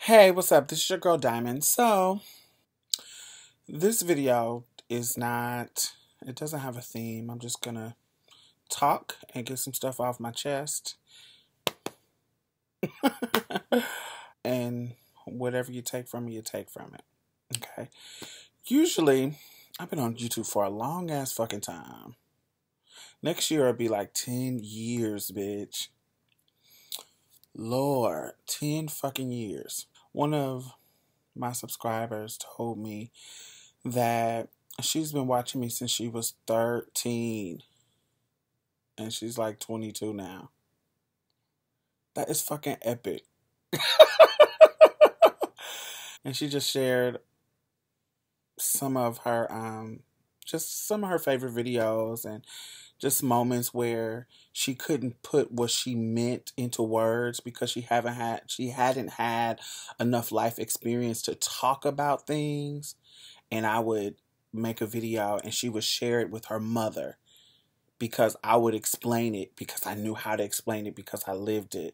Hey, what's up? This is your girl Diamond. So, this video is not, it doesn't have a theme. I'm just gonna talk and get some stuff off my chest. And whatever you take from me, you take from it. Okay. Usually, I've been on YouTube for a long ass fucking time. Next year, it'll be like 10 years, bitch. Lord, 10 fucking years. One of my subscribers told me that she's been watching me since she was 13 and she's like 22 now. That is fucking epic. And she just shared some of her just some of her favorite videos and just moments where she couldn't put what she meant into words because she hadn't had enough life experience to talk about things. And I would make a video and she would share it with her mother because I would explain it because I knew how to explain it because I lived it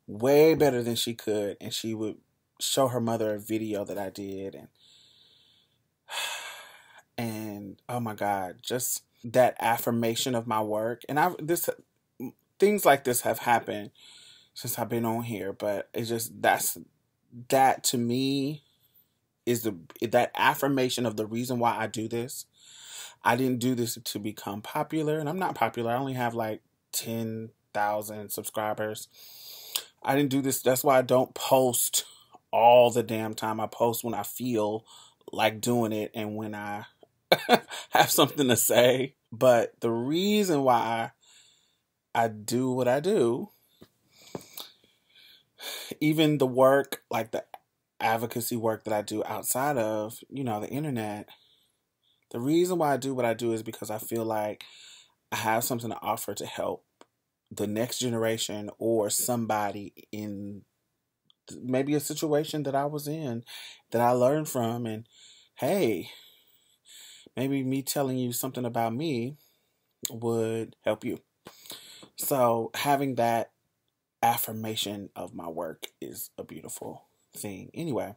way better than she could. And she would show her mother a video that I did and oh my God, just that affirmation of my work. And things like this have happened since I've been on here, but it's just that to me is that affirmation of the reason why I do this. I didn't do this to become popular, and I'm not popular. I only have like 10,000 subscribers. I didn't do this. That's why I don't post all the damn time. I post when I feel like doing it and when I have something to say. But the reason why I do what I do, even the work, like the advocacy work that I do outside of, the internet, the reason why I do what I do is because I feel like I have something to offer to help the next generation or somebody in maybe a situation that I was in that I learned from. And hey, maybe me telling you something about me would help you. So having that affirmation of my work is a beautiful thing. Anyway,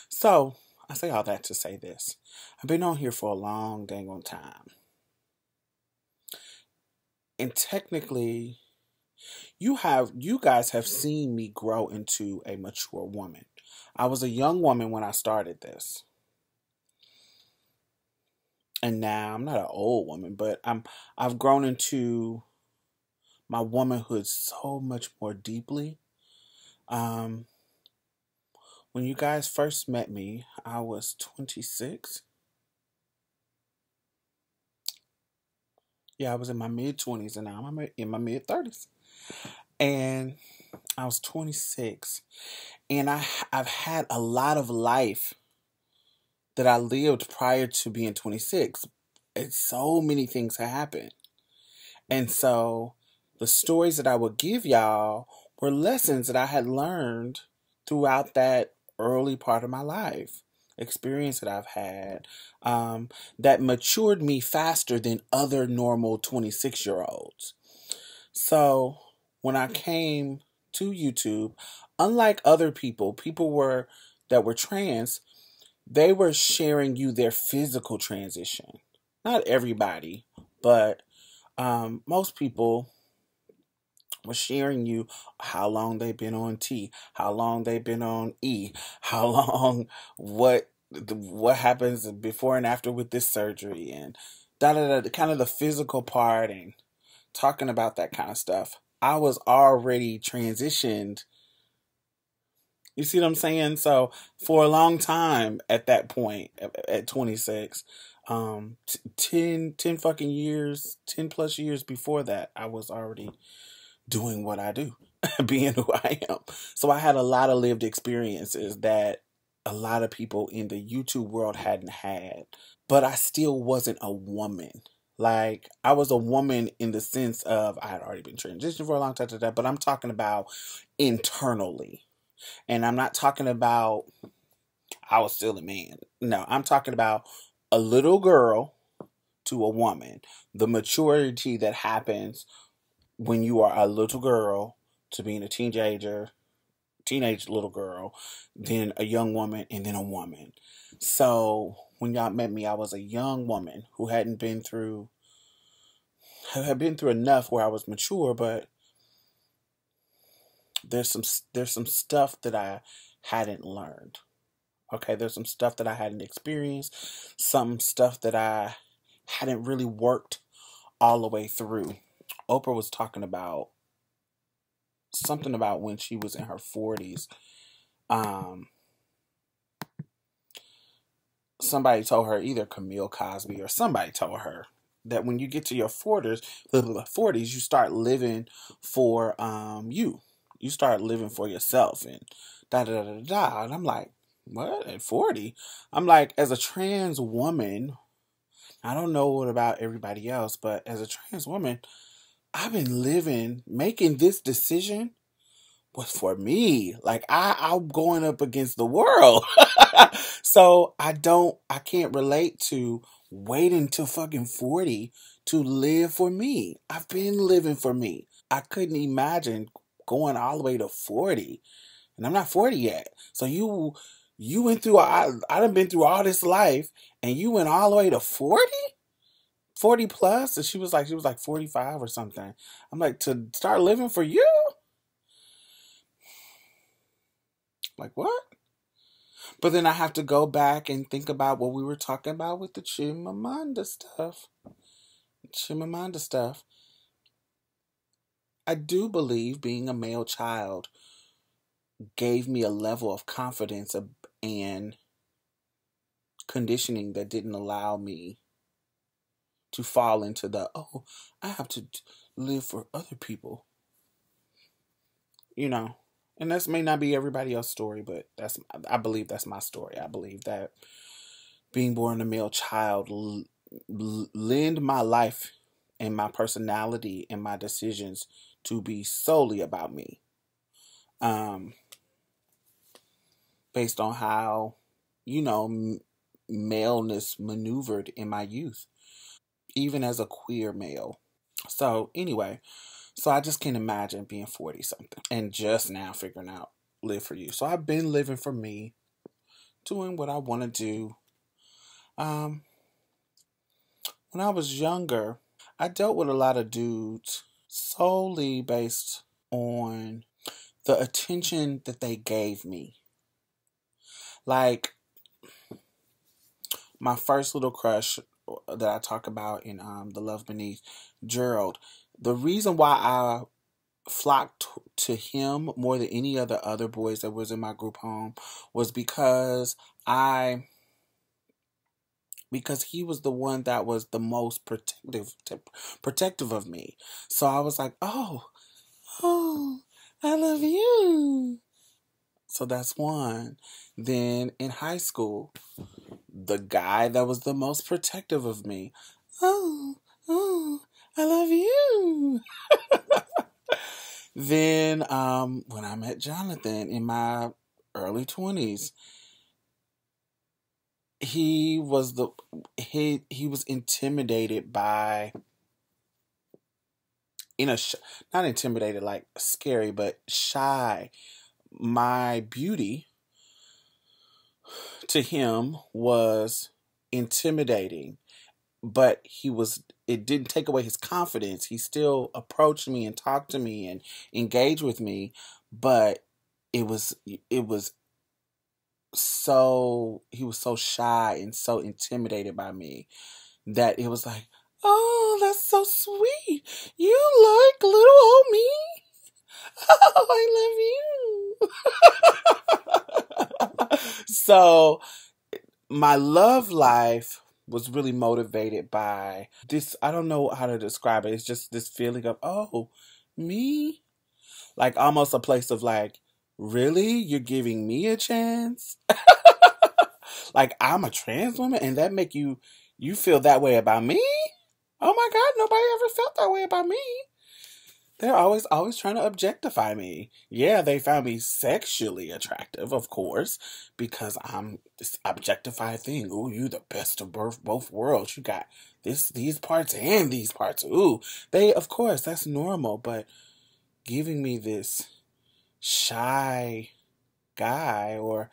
so I say all that to say this. I've been on here for a long dang on time. And technically, you guys have seen me grow into a mature woman. I was a young woman when I started this. And now I'm not an old woman, but I've grown into my womanhood so much more deeply. When you guys first met me, I was 26. Yeah, I was in my mid-20s and now I'm in my mid-30s. And I was 26. And I've had a lot of life that I lived prior to being 26. And so many things have happened. And so the stories that I would give y'all were lessons that I had learned throughout that early part of my life. Experience that I've had that matured me faster than other normal 26-year-olds. So when I came to YouTube, unlike other people that were trans, they were sharing you their physical transition. Not everybody, but most people were sharing you how long they've been on T, how long they've been on E, how long, what happens before and after with this surgery, and kind of the physical part, and talking about that kind of stuff. I was already transitioned. You see what I'm saying? So for a long time at that point, at 26, 10 fucking years, 10 plus years before that, I was already doing what I do, being who I am. So I had a lot of lived experiences that a lot of people in the YouTube world hadn't had. But I still wasn't a woman. Like, I was a woman in the sense of I had already been transitioned for a long time to that, but I'm talking about internally. And I'm not talking about I was still a man. No, I'm talking about a little girl to a woman. The maturity that happens when you are a little girl to being a teenager teenage little girl, then a young woman, and then a woman. So when y'all met me, I was a young woman who had been through enough where I was mature, but there's some stuff that I hadn't learned. Okay, there's some stuff that I hadn't experienced, some stuff that I hadn't really worked all the way through. Oprah was talking about something about when she was in her 40s. Um, Somebody told her, either Camille Cosby or somebody told her that when you get to your 40s, you start living for you. You start living for yourself and da da da da da. And I'm like, what? At 40? I'm like, as a trans woman, I don't know what about everybody else, but as a trans woman, I've been making this decision was for me. Like I'm going up against the world. So I can't relate to waiting till fucking 40 to live for me. I've been living for me. I couldn't imagine going all the way to 40. And I'm not 40 yet. So you went through I done been through all this life and you went all the way to 40? 40 plus? And she was like 45 or something. I'm like, to start living for you? Like, what? But then I have to go back and think about what we were talking about with the Chimamanda stuff. Chimamanda stuff. I do believe being a male child gave me a level of confidence and conditioning that didn't allow me to fall into oh, I have to live for other people. You know. And this may not be everybody else's story, but I believe that's my story. I believe that being born a male child lend my life and my personality and my decisions to be solely about me. Based on how, maleness maneuvered in my youth, even as a queer male. So anyway, so I just can't imagine being 40 something and just now figuring out live for you. So I've been living for me, doing what I want to do. When I was younger, I dealt with a lot of dudes solely based on the attention that they gave me. Like my first little crush that I talk about in The Love Beneath, Gerald. The reason why I flocked to him more than any other boys that was in my group home was because he was the one that was the most protective of me. So I was like, oh, I love you. So that's one. Then in high school, the guy that was the most protective of me. Oh, I love you. Then when I met Jonathan in my early 20s, he was intimidated by, not intimidated like scary, but shy. My beauty to him was intimidating, but it didn't take away his confidence. He still approached me and talked to me and engaged with me, but he was so shy and so intimidated by me that it was like, oh, that's so sweet. You like little old me? Oh, I love you. So my love life was really motivated by this. I don't know how to describe it. It's just this feeling of, oh, me? Like almost a place of like, really? You're giving me a chance? Like I'm a trans woman and that make you feel that way about me? Oh my God, nobody ever felt that way about me. They're always trying to objectify me. Yeah, they found me sexually attractive, of course, because I'm this objectified thing. Ooh, you the best of both worlds. You got these parts and these parts. Ooh, of course, that's normal, but giving me this shy guy or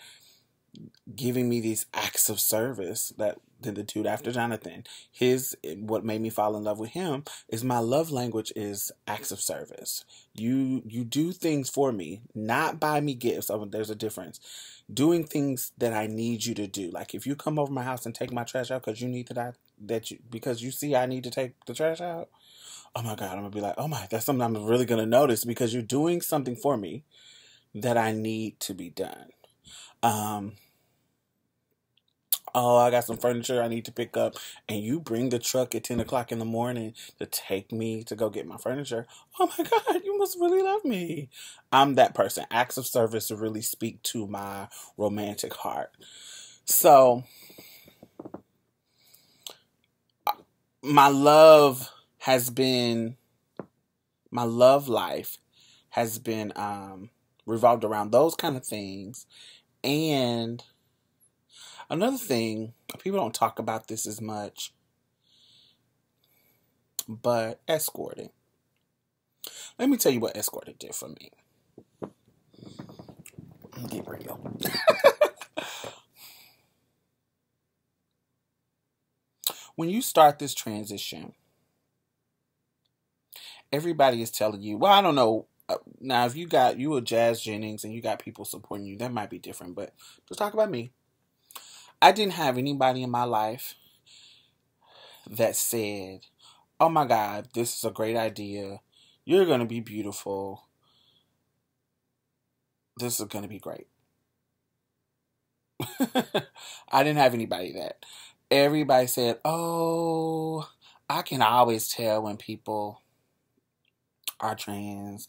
giving me these acts of service that the dude after Jonathan, what made me fall in love with him is my love language is acts of service. You do things for me, not buy me gifts. Oh, there's a difference. Doing things that I need you to do. Like if you come over my house and take my trash out because you need because you see I need to take the trash out. Oh my God, I'm gonna be like, oh my, that's something I'm really gonna notice because you're doing something for me that I need to be done. Oh, I got some furniture I need to pick up, and you bring the truck at 10 o'clock in the morning to take me to go get my furniture. Oh my God, you must really love me. I'm that person. Acts of service really speak to my romantic heart. So, my love life has been revolved around those kind of things. And another thing, people don't talk about this as much, but escorting. Let me tell you what escorting did for me. Get real. When you start this transition, everybody is telling you, well, I don't know. Now, if you a Jazz Jennings and you got people supporting you, that might be different. But just talk about me. I didn't have anybody in my life that said, oh my God, this is a great idea. You're going to be beautiful. This is going to be great. I didn't have anybody that. Everybody said, oh, I can always tell when people are trans.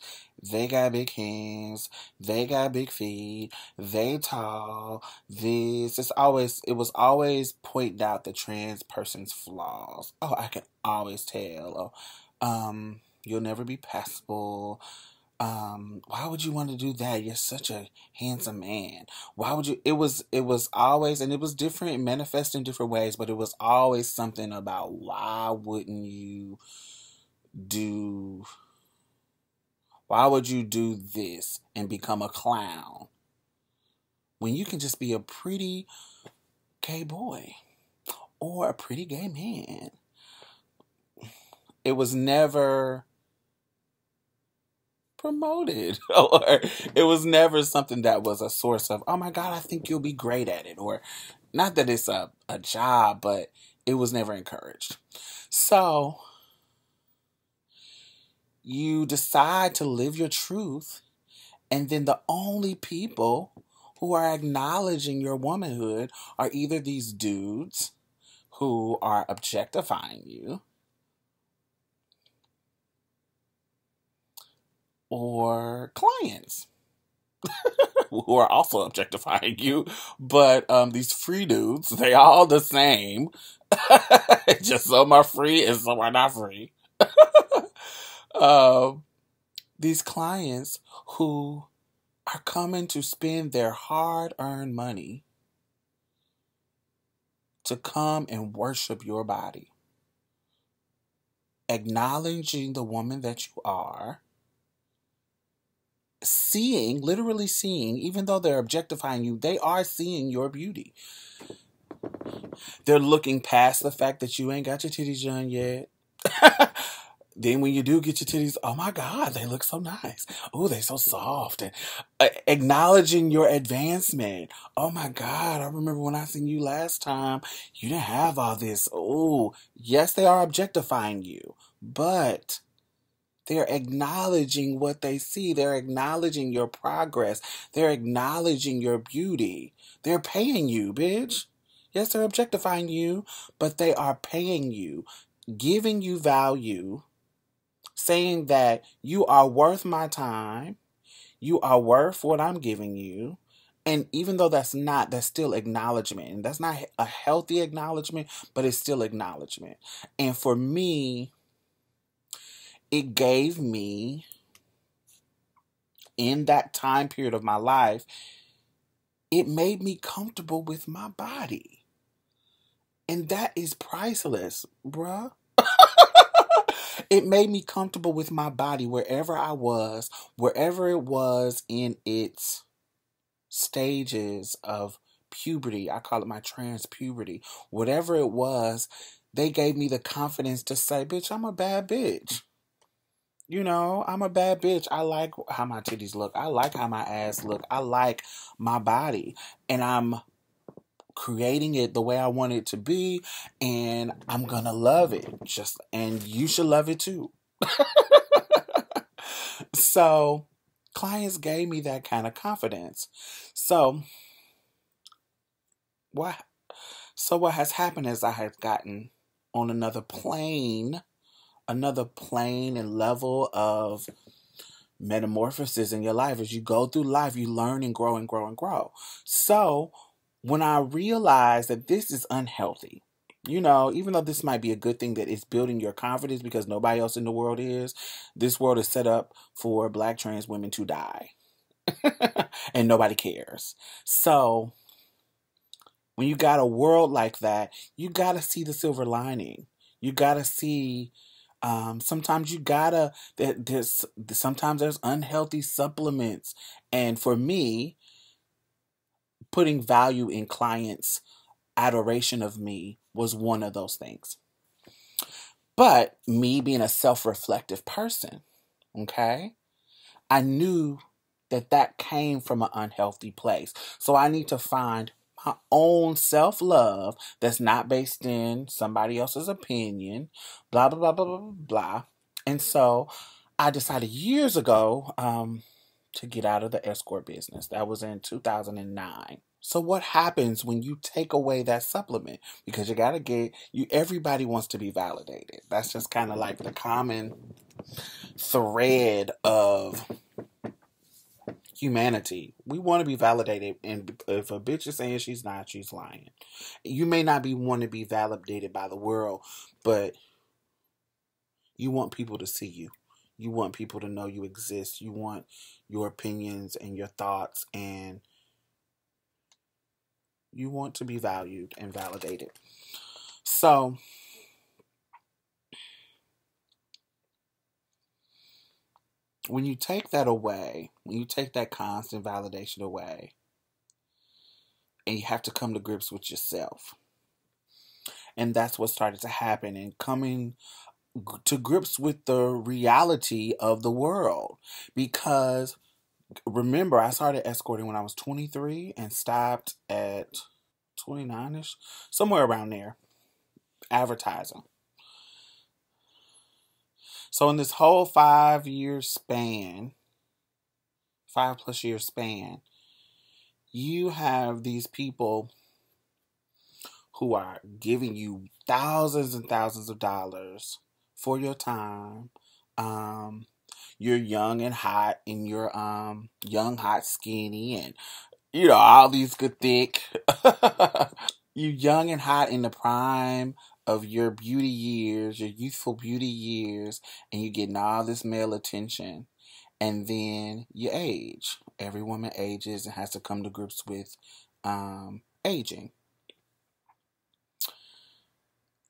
They got big hands. They got big feet. They tall. It was always pointed out the trans person's flaws. Oh, I can always tell. Oh, you'll never be passable. Why would you want to do that? You're such a handsome man. Why would you? It was always, and it was different, manifest in different ways, but it was always something about why would you do this and become a clown when you can just be a pretty gay boy or a pretty gay man? It was never promoted, or it was never something that was a source of, oh my God, I think you'll be great at it, or not that it's a job, but it was never encouraged. So you decide to live your truth, and then the only people who are acknowledging your womanhood are either these dudes who are objectifying you or clients who are also objectifying you. But these free dudes, they all the same. Just some are free and some are not free. These clients who are coming to spend their hard-earned money to come and worship your body, acknowledging the woman that you are, literally seeing, even though they're objectifying you, they are seeing your beauty. They're looking past the fact that you ain't got your titties done yet. Then when you do get your titties, oh my God, they look so nice. Oh, they're so soft. And acknowledging your advancement. Oh my God, I remember when I seen you last time, you didn't have all this. Oh, yes, they are objectifying you, but they're acknowledging what they see. They're acknowledging your progress. They're acknowledging your beauty. They're paying you, bitch. Yes, they're objectifying you, but they are paying you, giving you value, saying that you are worth my time. You are worth what I'm giving you. And even though that's still acknowledgement. And that's not a healthy acknowledgement, but it's still acknowledgement. And for me, it gave me, in that time period of my life, it made me comfortable with my body. And that is priceless, bruh. It made me comfortable with my body wherever it was in its stages of puberty. I call it my trans puberty. Whatever it was, they gave me the confidence to say, bitch, I'm a bad bitch. I'm a bad bitch. I like how my titties look. I like how my ass look. I like my body. And I'm creating it the way I want it to be. And I'm going to love it. And you should love it too. So clients gave me that kind of confidence. So what what has happened is I have gotten on another plane and level of metamorphosis in your life. As you go through life, you learn and grow and grow and grow. So when I realized that this is unhealthy, even though this might be a good thing that it's building your confidence because nobody else in the world is, this world is set up for Black trans women to die. And nobody cares. So when you got a world like that, you got to see the silver lining. You got to see, sometimes sometimes there's unhealthy supplements. And for me, putting value in clients' adoration of me was one of those things. But me being a self-reflective person, okay, I knew that came from an unhealthy place. So I need to find my own self-love that's not based in somebody else's opinion, blah, blah, blah, blah, blah, blah. And so I decided years ago to get out of the escort business. That was in 2009. So what happens when you take away that supplement? Because everybody wants to be validated. That's just kind of like the common thread of humanity. We want to be validated, and if a bitch is saying she's not, she's lying. You may not want to be validated by the world, but you want people to see you. You want people to know you exist. You want your opinions and your thoughts, and you want to be valued and validated. So when you take that away, when you take that constant validation away, and you have to come to grips with yourself. And that's what started to happen, and coming to grips with the reality of the world. Because remember, I started escorting when I was 23 and stopped at 29-ish, somewhere around there, advertising. So in this whole 5+ year span, you have these people who are giving you thousands and thousands of dollars for your time. You're young and hot, and you're young, hot, skinny, and all these good thick. You young and hot in the prime of your beauty years, your youthful beauty years, and you're getting all this male attention. And then you age. Every woman ages and has to come to grips with aging.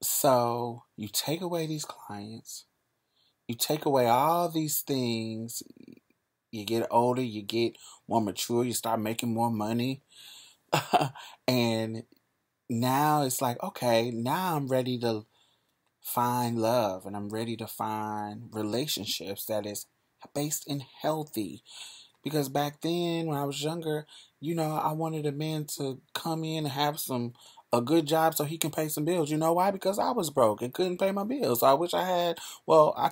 So you take away these clients. You take away all these things. You get older, you get more mature, you start making more money. And now it's like, okay, now I'm ready to find love, and I'm ready to find relationships that is based in healthy. Because back then, when I was younger, I wanted a man to come in and have a good job so he can pay some bills. You know why? Because I was broke and couldn't pay my bills. So I wish I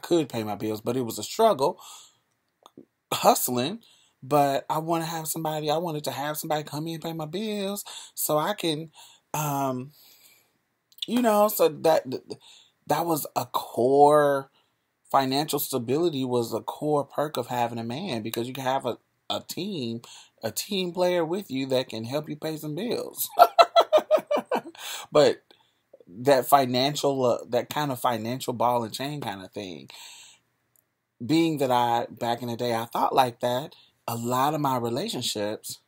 could pay my bills, but it was a struggle, hustling. But I wanted to have somebody come in and pay my bills so I can, so that was a core. Financial stability was a core perk of having a man, because you can have a team player with you that can help you pay some bills. But that kind of financial ball and chain kind of thing, being that back in the day, I thought like that, a lot of my relationships,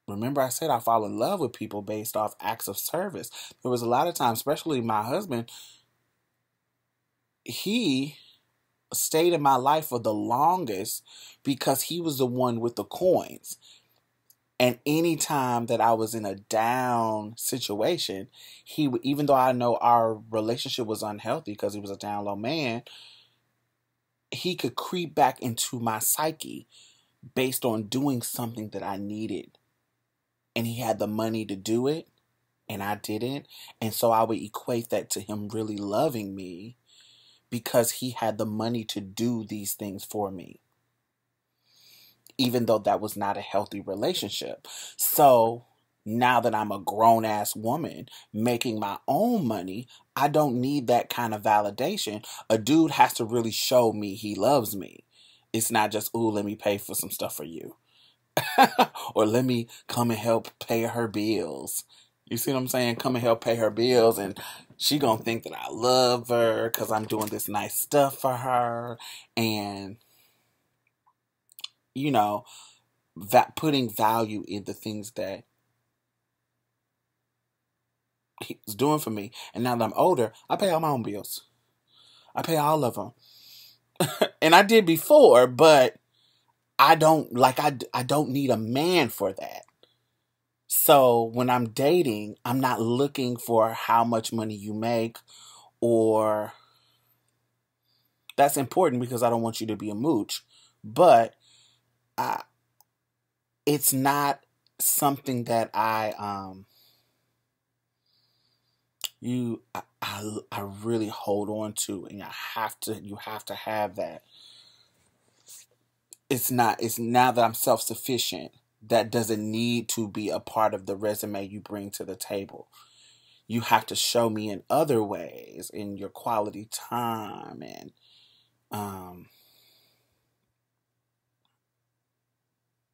remember I said I fall in love with people based off acts of service. There was a lot of times, especially my husband, he stayed in my life for the longest because he was the one with the coins. And anytime that I was in a down situation, he would, even though I know our relationship was unhealthy because he was a down low man, he could creep back into my psyche based on doing something that I needed. And he had the money to do it, and I didn't. And so I would equate that to him really loving me because he had the money to do these things for me, even though that was not a healthy relationship. So now that I'm a grown ass woman making my own money, I don't need that kind of validation. A dude has to really show me he loves me. It's not just, ooh, let me pay for some stuff for you. Or let me come and help pay her bills. You see what I'm saying? Come and help pay her bills, and she gonna think that I love her because I'm doing this nice stuff for her. And, you know, putting value in the things that he's doing for me. And now that I'm older, I pay all my own bills. I pay all of them. And I did before, but I don't I don't need a man for that. So when I'm dating, I'm not looking for how much money you make, or that's important because I don't want you to be a mooch, but I, it's not something that I really hold on to, and you have to have that. It's now that I'm self-sufficient, that doesn't need to be a part of the resume you bring to the table. You have to show me in other ways, in your quality time, and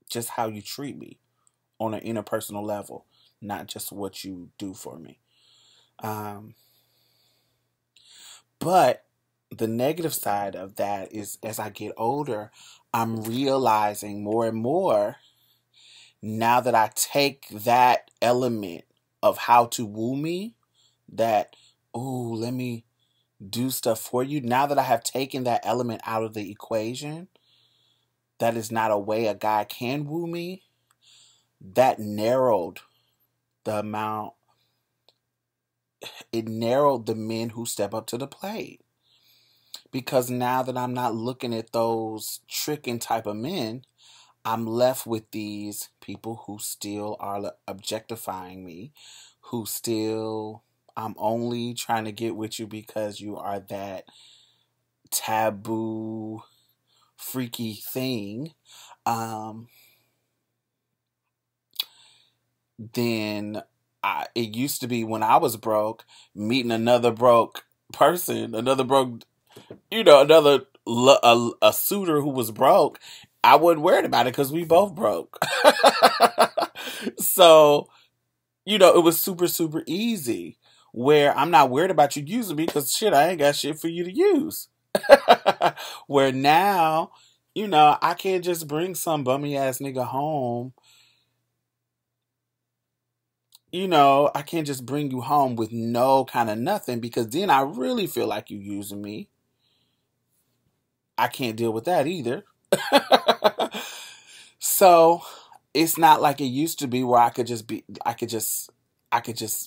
just how you treat me on an interpersonal level, not just what you do for me. But the negative side of that is, as I get older, I'm realizing more and more, now that I take that element of how to woo me, that, ooh, let me do stuff for you. Now that I have taken that element out of the equation, that is not a way a guy can woo me. That narrowed the amount, it narrowed the men who step up to the plate. Because now that I'm not looking at those tricking type of men, I'm left with these people who still are objectifying me, who still, I'm only trying to get with you because you are that taboo, freaky thing. Then it used to be, when I was broke, meeting another broke person, another broke, another a suitor who was broke, I wasn't worried about it because we both broke. So, it was super, super easy, where I'm not worried about you using me because shit, I ain't got shit for you to use. Where now, I can't just bring some bummy ass nigga home. I can't just bring you home with no kind of nothing, because then I really feel like you using me. I can't deal with that either. So it's not like it used to be where I could just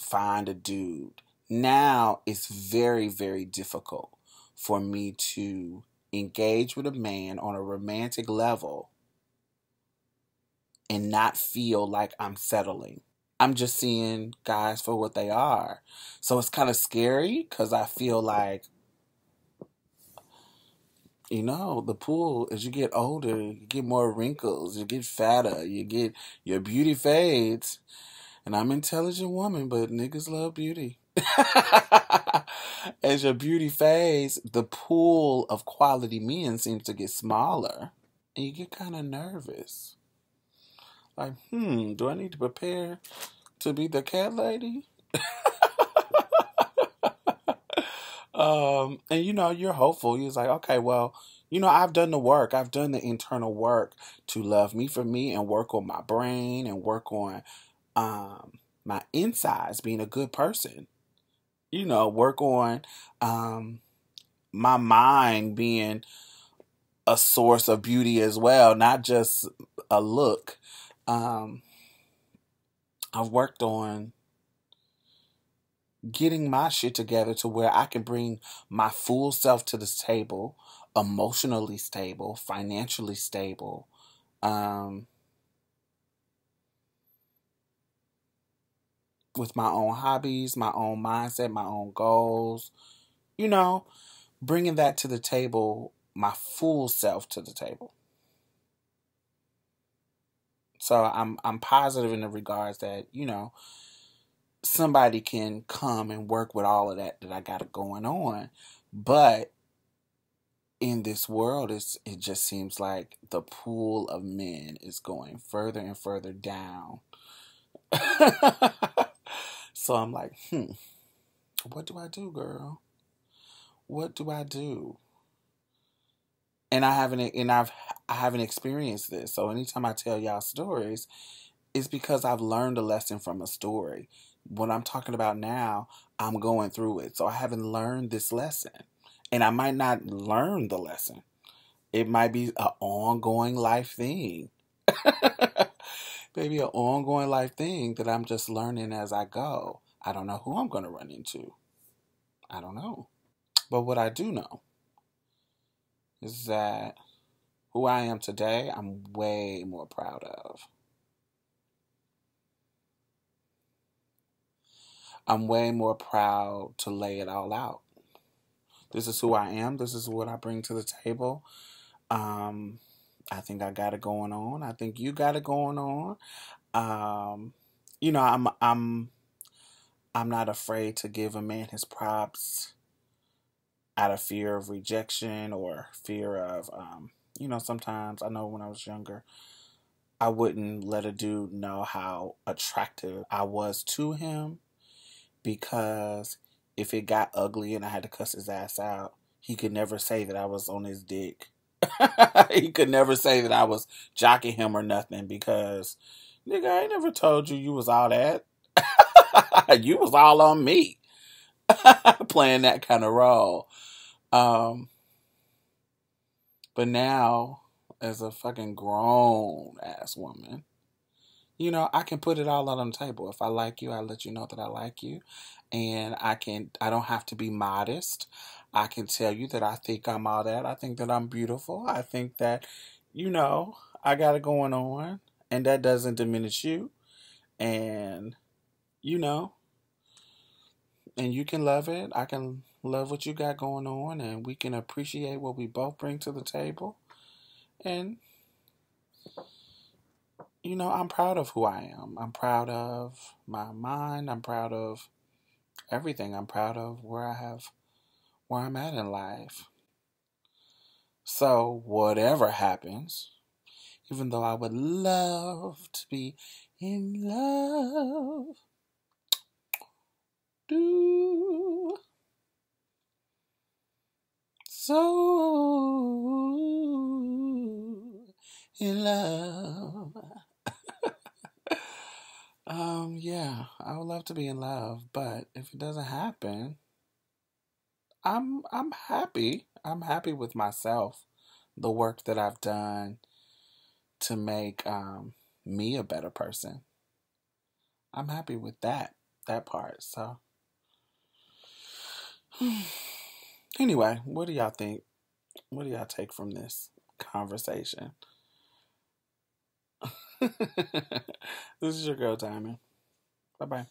find a dude. Now it's very, very difficult for me to engage with a man on a romantic level and not feel like I'm settling. I'm just seeing guys for what they are. So it's kind of scary because I feel like, the pool, as you get older, you get more wrinkles, you get fatter, your beauty fades. And I'm an intelligent woman, but niggas love beauty. As your beauty fades, the pool of quality men seems to get smaller. And you get kind of nervous. Like, do I need to prepare to be the cat lady? And you're hopeful. You're like, okay, well, I've done the work. I've done the internal work to love me for me, and work on my brain, and work on my insides, being a good person. Work on my mind being a source of beauty as well, not just a look. Um, I've worked on getting my shit together to where I can bring my full self to this table, emotionally stable, financially stable, um, with my own hobbies, my own mindset, my own goals, you know, bringing that to the table, my full self to the table. So I'm positive in the regards that, somebody can come and work with all of that I got going on. But in this world, it just seems like the pool of men is going further and further down. So I'm like, what do I do, girl? What do I do? And I haven't experienced this. So anytime I tell y'all stories, it's because I've learned a lesson from a story. What I'm talking about now, I'm going through it. So I haven't learned this lesson. And I might not learn the lesson. It might be an ongoing life thing. Maybe an ongoing life thing that I'm just learning as I go. I don't know who I'm going to run into. I don't know. But what I do know is that who I am today, I'm way more proud of. I'm way more proud to lay it all out. This is who I am. This is what I bring to the table. Um, I think I got it going on. I think you got it going on. Um, you know, I'm not afraid to give a man his props out of fear of rejection or fear of, sometimes I know when I was younger, I wouldn't let a dude know how attractive I was to him because if it got ugly and I had to cuss his ass out, he could never say that I was on his dick. He could never say that I was jocking him or nothing because, nigga, I ain't never told you was all that. You was all on me. Playing that kind of role. Um, but now, as a fucking grown ass woman, I can put it all out on the table. If I like you, I let you know that I like you. And I don't have to be modest. I can tell you that I think I'm all that. I think that I'm beautiful. I think that, I got it going on. And that doesn't diminish you. And, you know, and you can love it. I can love what you got going on. And we can appreciate what we both bring to the table. And, I'm proud of who I am. I'm proud of my mind. I'm proud of everything. I'm proud of where I'm at in life. So whatever happens, even though I would love to be in love, do so in love. Yeah, I would love to be in love, but if it doesn't happen, I'm happy. I'm happy with myself. The work that I've done to make me a better person. I'm happy with that part. So anyway, what do y'all think? What do y'all take from this conversation? This is your girl Diamond. Bye bye.